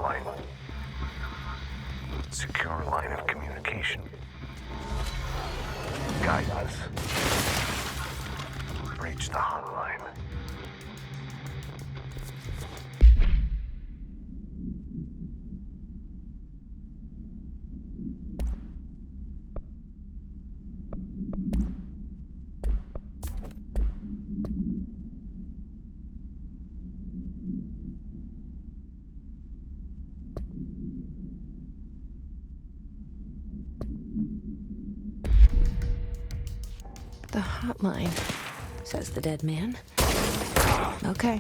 hotline. Secure line of communication. Guidance. Reach the hotline. The hotline, says the dead man. Okay.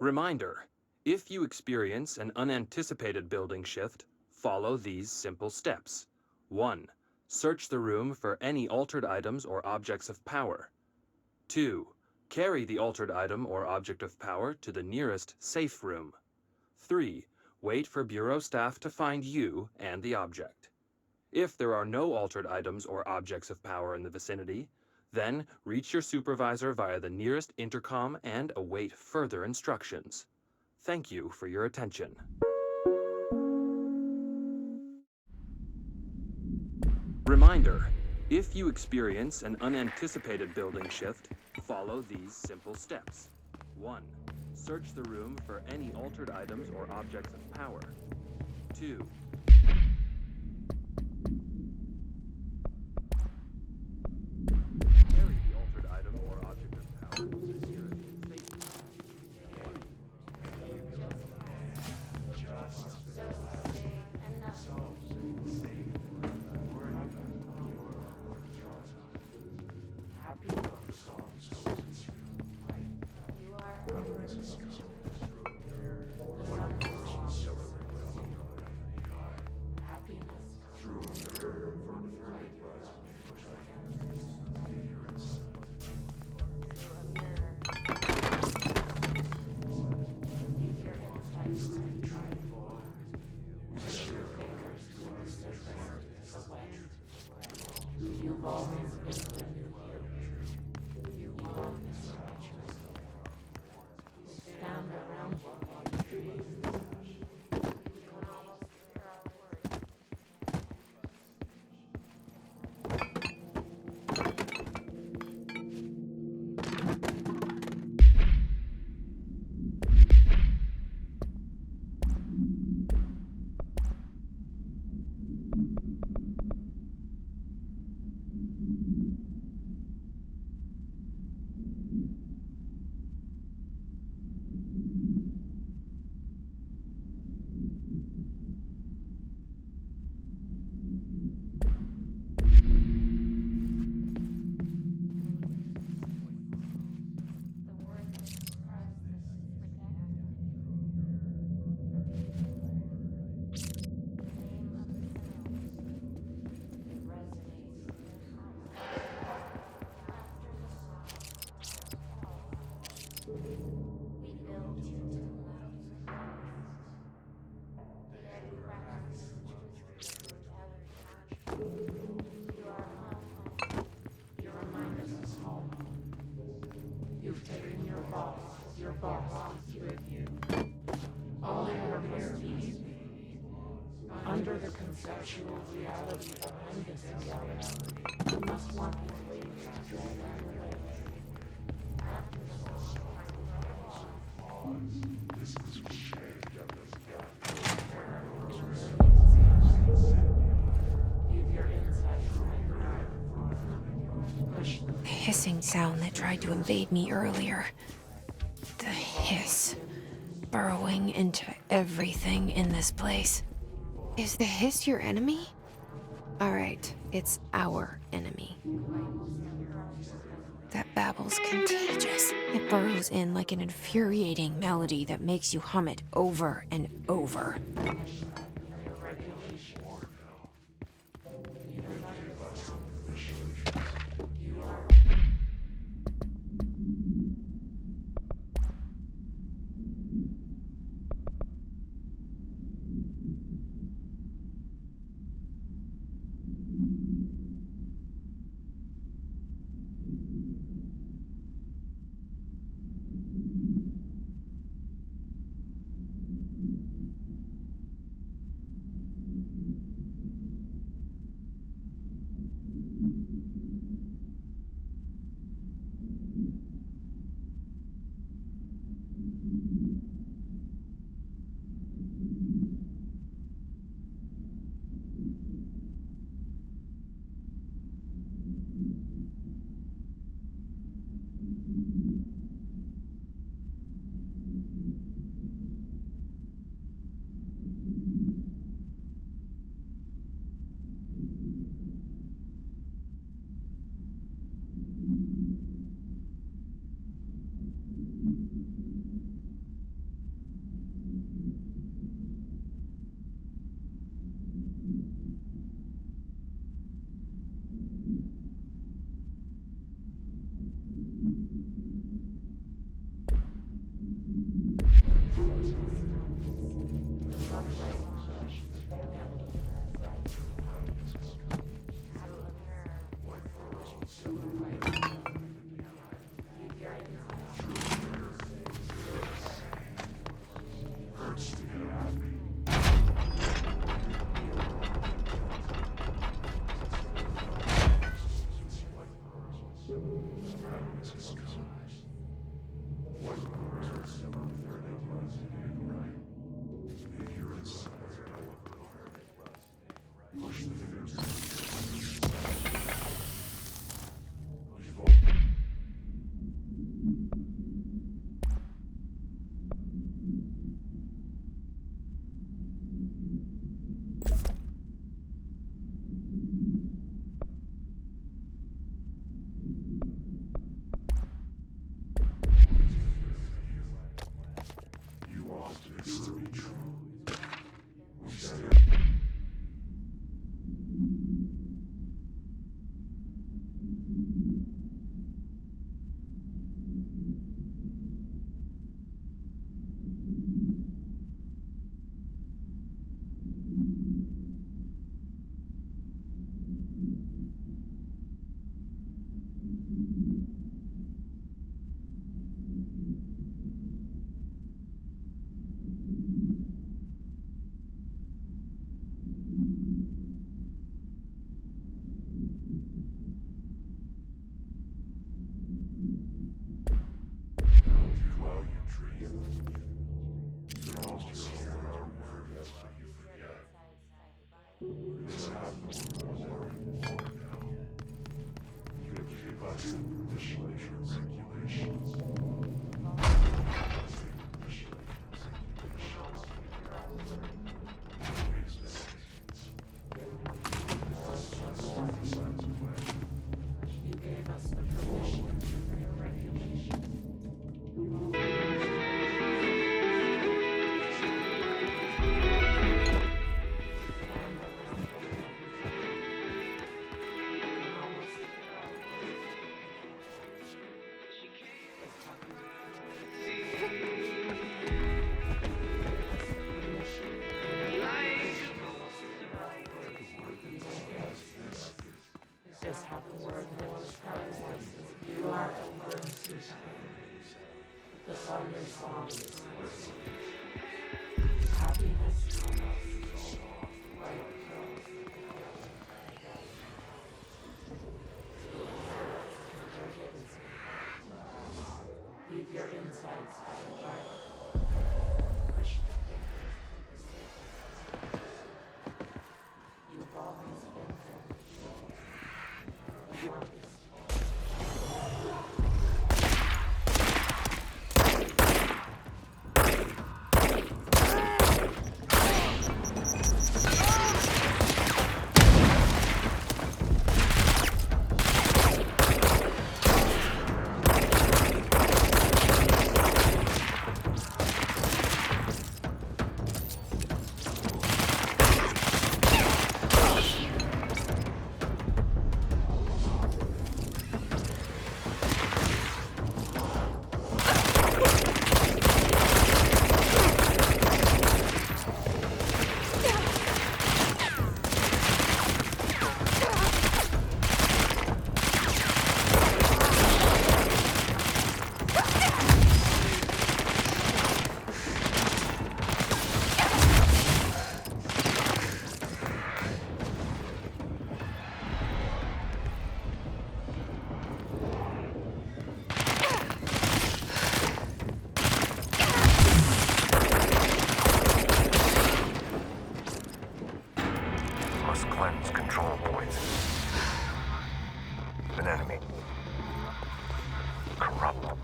Reminder: if you experience an unanticipated building shift, follow these simple steps. 1. Search the room for any altered items or objects of power. 2. Carry the altered item or object of power to the nearest safe room. 3. Wait for Bureau staff to find you and the object. If there are no altered items or objects of power in the vicinity, then reach your supervisor via the nearest intercom and await further instructions. Thank you for your attention. Reminder: if you experience an unanticipated building shift, follow these simple steps. 1. Search the room for any altered items or objects of power. 2. Carry the altered item or object of power to the nearest safe room. The hissing sound that tried to invade me earlier. The hiss. Burrowing into everything in this place. Is the hiss your enemy? Alright, it's our enemy. That babble's contagious. It burrows in like an infuriating melody that makes you hum it over and over. Must cleanse control points. An enemy. Corrupt.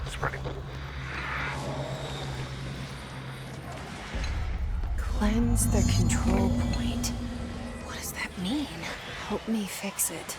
Spreading. Cleanse the control point. What does that mean? Help me fix it.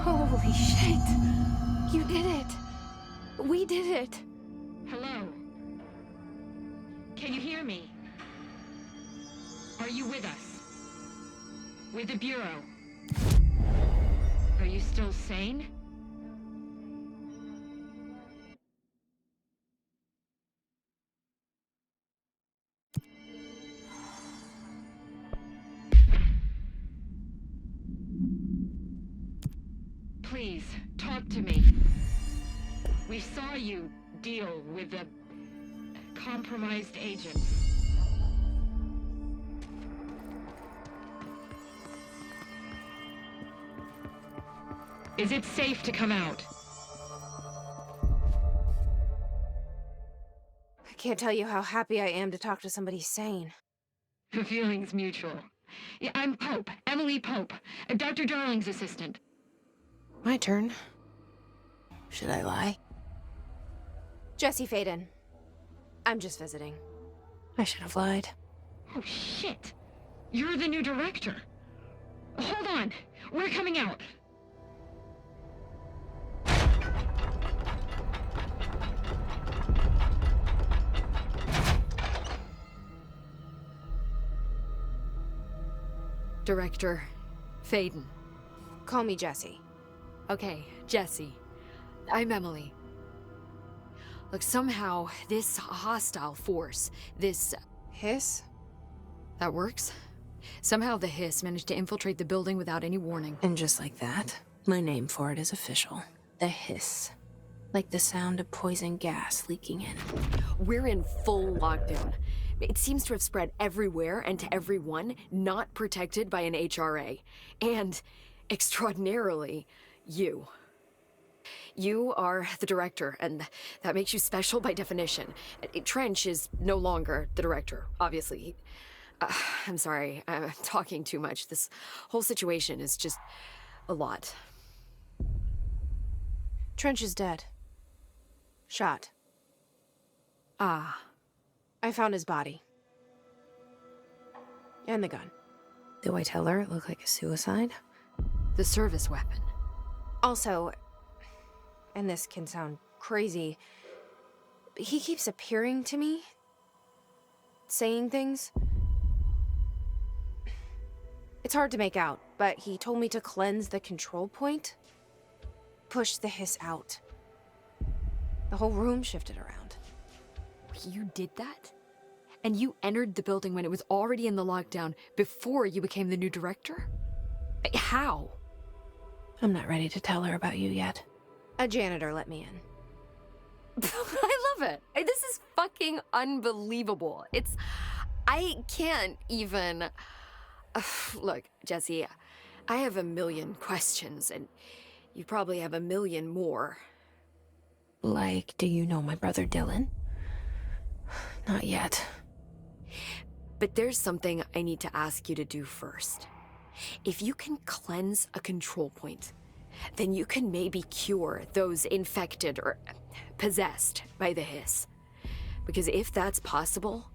Holy shit! You did it! We did it! Hello? Can you hear me? Are you with us? With the Bureau? Are you still sane? Please, talk to me. We saw you deal with the compromised agents. Is it safe to come out? I can't tell you how happy I am to talk to somebody sane. The feeling's mutual. Yeah, I'm Pope, Emily Pope, Dr. Darling's assistant. My turn. Should I lie? Jesse Faden. I'm just visiting. I should have lied. Oh, shit. You're the new director. Hold on. We're coming out. Director Faden. Call me Jesse. Okay, Jesse. I'm Emily. Look, somehow, this hostile force, this... Hiss? that works? Somehow the Hiss managed to infiltrate the building without any warning. And just like that, my name for it is official. The Hiss. Like the sound of poison gas leaking in. We're in full lockdown. It seems to have spread everywhere and to everyone not protected by an HRA. And, extraordinarily, you. You are the director, and that makes you special by definition. Trench is no longer the director, obviously. I'm sorry, I'm talking too much. This whole situation is just a lot. Trench is dead. Shot. Ah. I found his body. And the gun. Do I tell her it looked like a suicide? The service weapon. Also, and this can sound crazy, but he keeps appearing to me, saying things. It's hard to make out, but he told me to cleanse the control point, push the Hiss out. The whole room shifted around. You did that? And you entered the building when it was already in the lockdown before you became the new director? How? I'm not ready to tell her about you yet. A janitor let me in. I love it. This is fucking unbelievable. I can't even... Look, Jesse, I have a million questions, and you probably have a million more. Like, do you know my brother Dylan? Not yet. But there's something I need to ask you to do first. If you can cleanse a control point, then you can maybe cure those infected or possessed by the Hiss. Because if that's possible,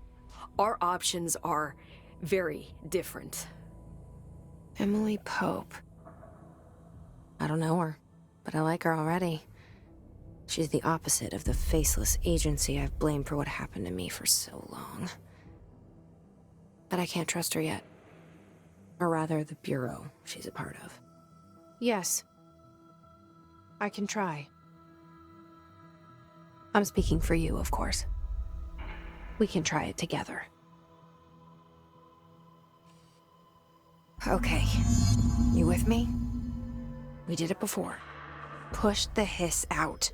our options are very different. Emily Pope. I don't know her, but I like her already. She's the opposite of the faceless agency I've blamed for what happened to me for so long. But I can't trust her yet. Or rather, the Bureau she's a part of. Yes. I can try. I'm speaking for you, of course. We can try it together. Okay. You with me? We did it before. Push the Hiss out.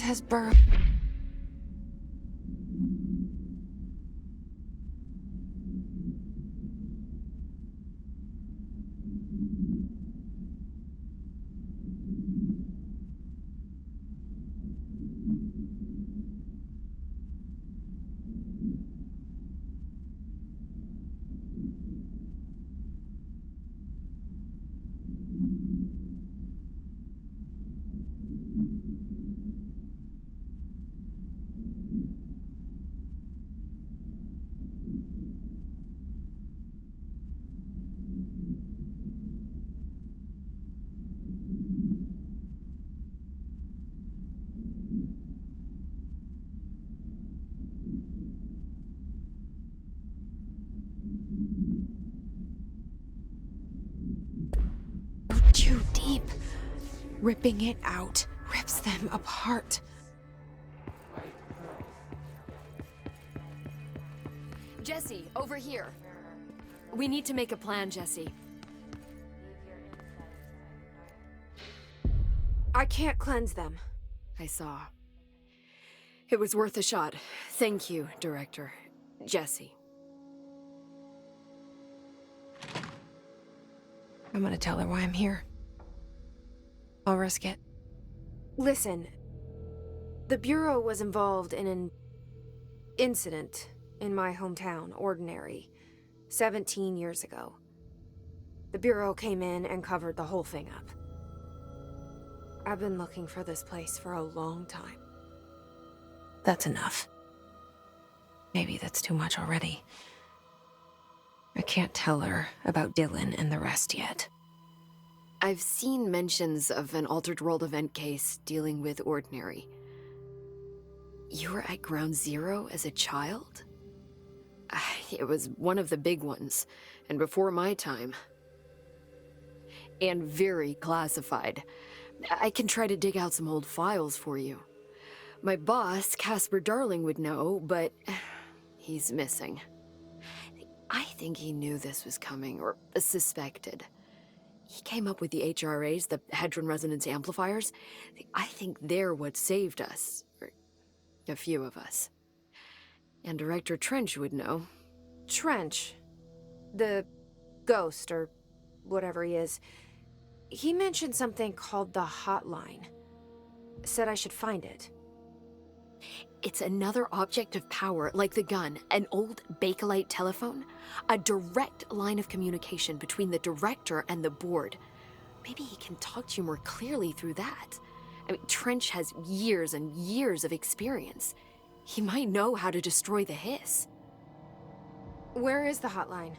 has burrowed. Too deep. Ripping it out rips them apart. Jesse, over here. We need to make a plan, Jesse. I can't cleanse them. I saw. It was worth a shot. Thank you, Director. Jesse. I'm gonna tell her why I'm here. I'll risk it. Listen, the Bureau was involved in an incident in my hometown, Ordinary, 17 years ago. The Bureau came in and covered the whole thing up. I've been looking for this place for a long time. That's enough. Maybe that's too much already. I can't tell her about Dylan and the rest yet. I've seen mentions of an Altered World event case dealing with Ordinary. You were at Ground Zero as a child? It was one of the big ones, and before my time. And very classified. I can try to dig out some old files for you. My boss, Casper Darling, would know, but he's missing. I think he knew this was coming, or suspected. He came up with the HRAs, the Hadron Resonance Amplifiers. I think they're what saved us. Or a few of us. And Director Trench would know. Trench? The ghost, or whatever he is. He mentioned something called the Hotline. Said I should find it. It's another object of power, like the gun, an old Bakelite telephone. A direct line of communication between the director and the board. Maybe he can talk to you more clearly through that. I mean, Trench has years and years of experience. He might know how to destroy the Hiss. Where is the hotline?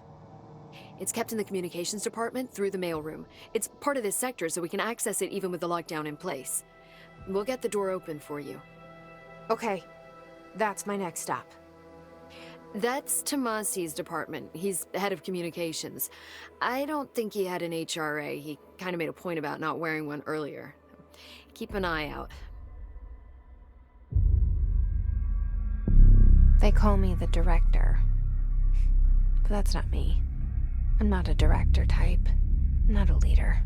It's kept in the communications department through the mailroom. It's part of this sector, so we can access it even with the lockdown in place. We'll get the door open for you. Okay, that's my next stop. That's Tomasi's department. He's head of communications. I don't think he had an HRA. He kind of made a point about not wearing one earlier. Keep an eye out. They call me the director. But that's not me. I'm not a director type. I'm not a leader.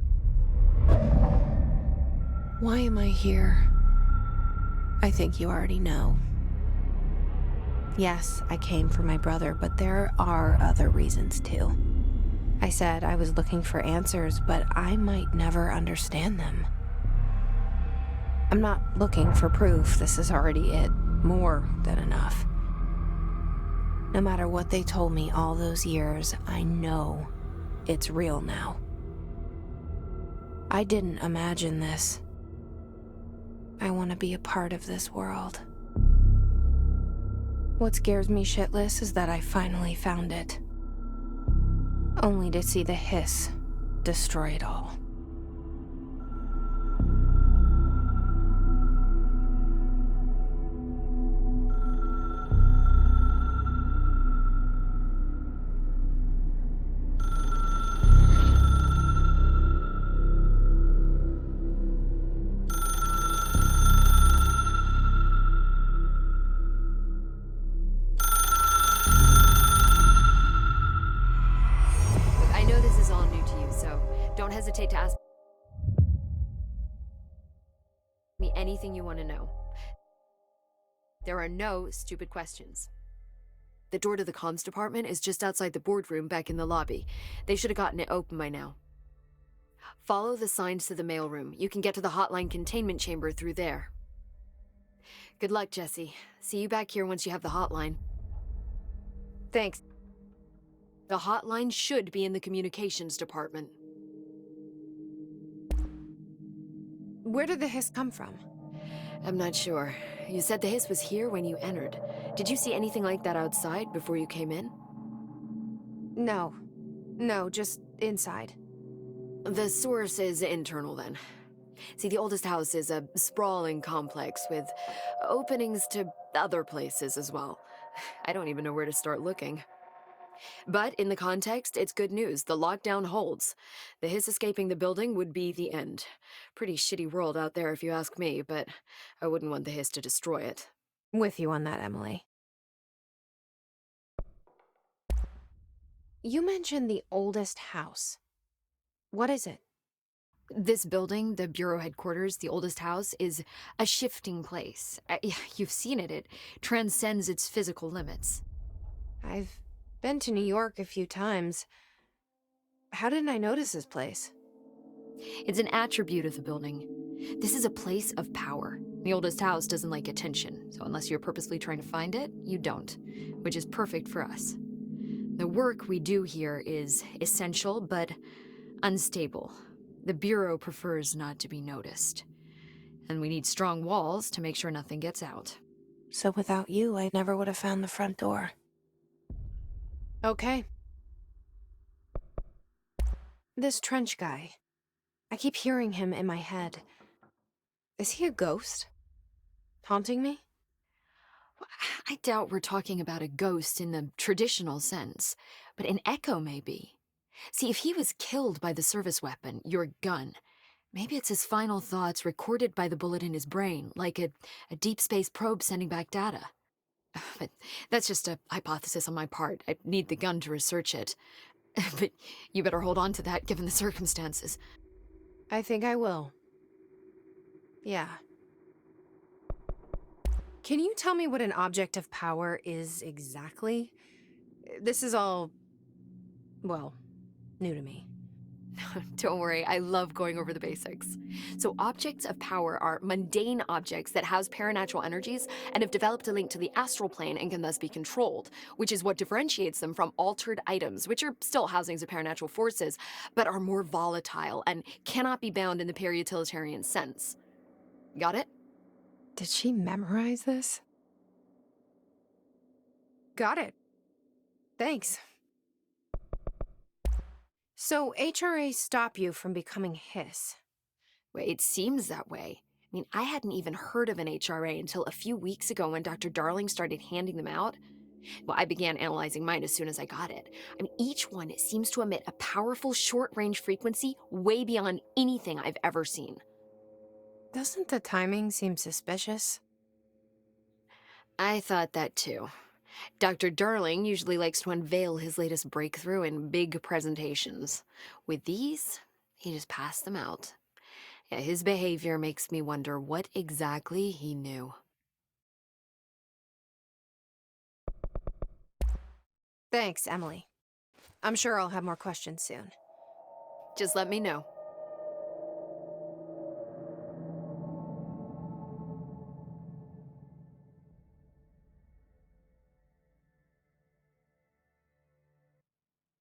Why am I here? I think you already know. Yes, I came for my brother, but there are other reasons too. I said I was looking for answers, but I might never understand them. I'm not looking for proof. This is already it. More than enough. No matter what they told me all those years, I know it's real now. I didn't imagine this. I want to be a part of this world. What scares me shitless is that I finally found it. Only to see the Hiss destroy it all. Don't hesitate to ask me anything you want to know. There are no stupid questions. The door to the comms department is just outside the boardroom back in the lobby. They should have gotten it open by now. Follow the signs to the mailroom. You can get to the hotline containment chamber through there. Good luck, Jesse. See you back here once you have the hotline. Thanks. The hotline should be in the communications department. Where did the hiss come from? I'm not sure. You said the hiss was here when you entered. Did you see anything like that outside before you came in? No. No, just inside. The source is internal, then. See, the oldest house is a sprawling complex with openings to other places as well. I don't even know where to start looking. But in the context, it's good news. The lockdown holds. The hiss escaping the building would be the end. Pretty shitty world out there if you ask me, but I wouldn't want the hiss to destroy it. With you on that, Emily. You mentioned the oldest house. What is it? This building, the Bureau headquarters, the oldest house, is a shifting place. You've seen it. It transcends its physical limits. I've been to New York a few times. How didn't I notice this place? It's an attribute of the building. This is a place of power. The oldest house doesn't like attention, so unless you're purposely trying to find it, you don't, which is perfect for us. The work we do here is essential, but unstable. The Bureau prefers not to be noticed. And we need strong walls to make sure nothing gets out. So without you, I never would have found the front door. Okay. This Trench guy. I keep hearing him in my head. Is he a ghost? Haunting me? I doubt we're talking about a ghost in the traditional sense, but an echo maybe. See, if he was killed by the service weapon, your gun, maybe it's his final thoughts recorded by the bullet in his brain, like a deep space probe sending back data. But that's just a hypothesis on my part. I need the gun to research it. But you better hold on to that given the circumstances. I think I will. Yeah. Can you tell me what an object of power is exactly? This is all, well, new to me. Don't worry, I love going over the basics. So objects of power are mundane objects that house paranatural energies and have developed a link to the astral plane and can thus be controlled, which is what differentiates them from altered items, which are still housings of paranatural forces, but are more volatile and cannot be bound in the peri-utilitarian sense. Got it? Did she memorize this? Got it. Thanks. So HRA stop you from becoming Hiss? Well, it seems that way. I mean, I hadn't even heard of an HRA until a few weeks ago when Dr. Darling started handing them out. Well, I began analyzing mine as soon as I got it. I mean, each one seems to emit a powerful short-range frequency way beyond anything I've ever seen. Doesn't the timing seem suspicious? I thought that too. Dr. Darling usually likes to unveil his latest breakthrough in big presentations. With these, he just passed them out. Yeah, his behavior makes me wonder what exactly he knew. Thanks, Emily. I'm sure I'll have more questions soon. Just let me know.